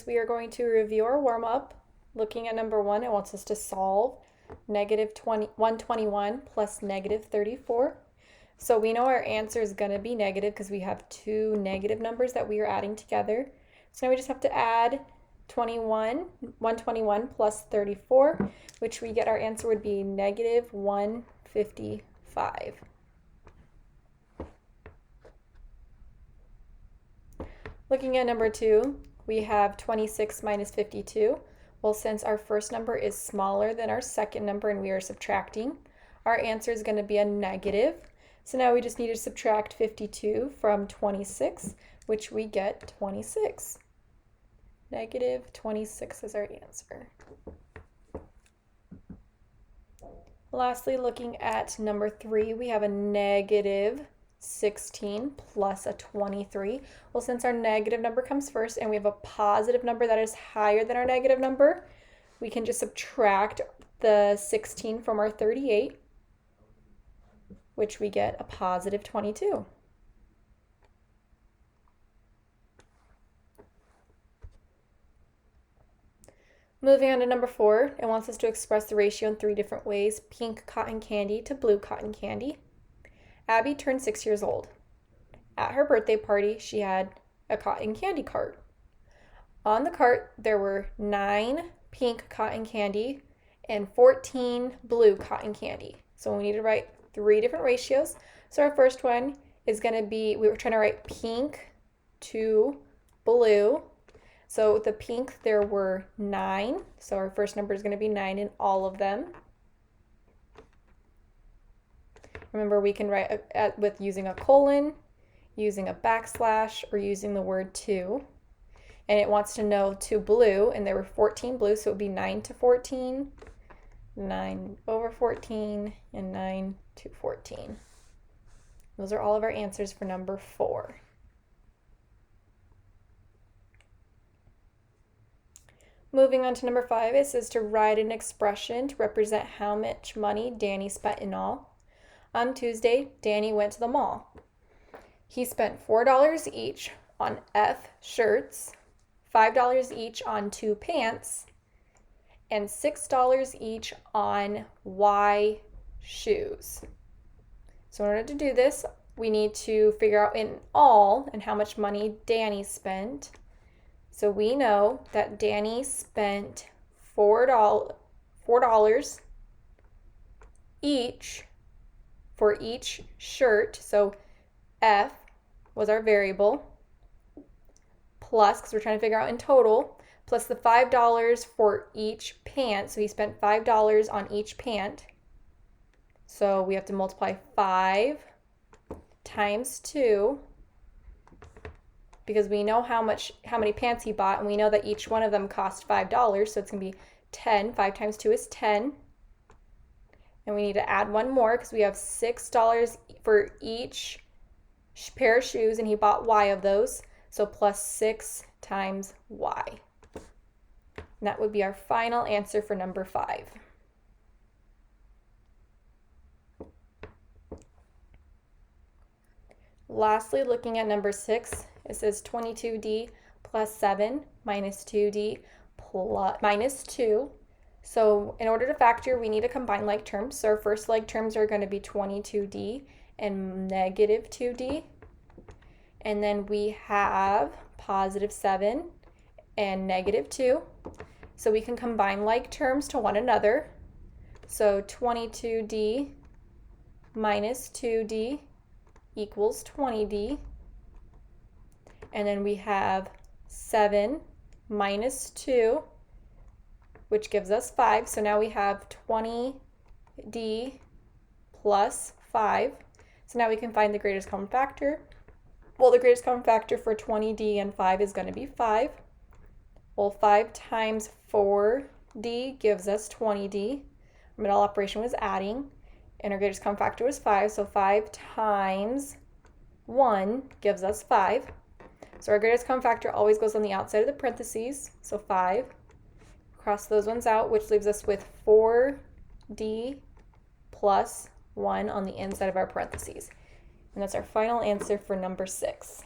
We are going to review our warm-up. Looking at number 1, it wants us to solve negative 121 plus negative 34. So we know our answer is going to be negative because we have two negative numbers that we are adding together. So now we just have to add 121 plus 34, which we get our answer would be negative 155. Looking at number 2, we have 26 minus 52. Well, since our first number is smaller than our second number and we are subtracting, our answer is going to be a negative. So now we just need to subtract 52 from 26, which we get 26. Negative 26 is our answer. Lastly, looking at number 3, we have a negative 16 plus a 23. Well, since our negative number comes first and we have a positive number that is higher than our negative number, we can just subtract the 16 from our 38, which we get a positive 22. Moving on to number 4, it wants us to express the ratio in 3 different ways: pink cotton candy to blue cotton candy. Abby turned 6 years old. At her birthday party, she had a cotton candy cart. On the cart, there were 9 pink cotton candy and 14 blue cotton candy. So we need to write 3 different ratios. So our first one is going to be, we were trying to write pink to blue. So the pink, there were 9. So our first number is going to be 9 in all of them. Remember, we can write with using a colon, using a backslash, or using the word to. And it wants to know to blue, and there were 14 blue, so it would be 9 to 14, 9 over 14, and 9 to 14. Those are all of our answers for number 4. Moving on to number 5, it says to write an expression to represent how much money Danny spent in all. On Tuesday, Danny went to the mall. He spent $4 each on F shirts, $5 each on 2 pants, and $6 each on Y shoes. So in order to do this, we need to figure out in all and how much money Danny spent. So we know that Danny spent $4 each for each shirt. So F was our variable, plus, because we're trying to figure out in total, plus the $5 for each pant. So he spent $5 on each pant. So we have to multiply 5 times 2, because we know how many pants he bought, and we know that each one of them cost $5, so it's going to be 10. 5 times 2 is 10. And we need to add one more because we have $6 for each pair of shoes, and he bought Y of those. So plus 6 times Y. And that would be our final answer for number 5. Lastly, looking at number 6, it says 22D plus 7 minus 2D minus 2. So in order to factor, we need to combine like terms. So our first like terms are going to be 22D and negative 2D. And then we have positive 7 and negative 2. So we can combine like terms to one another. So 22D minus 2D equals 20D. And then we have 7 minus 2, which gives us 5. So now we have 20D plus 5. So now we can find the greatest common factor. Well, the greatest common factor for 20D and 5 is going to be 5. Well, 5 times 4D gives us 20D. Our middle operation was adding, and our greatest common factor was 5. So 5 times 1 gives us 5. So our greatest common factor always goes on the outside of the parentheses. So 5. Cross those ones out, which leaves us with 4D plus 1 on the inside of our parentheses. And that's our final answer for number 6.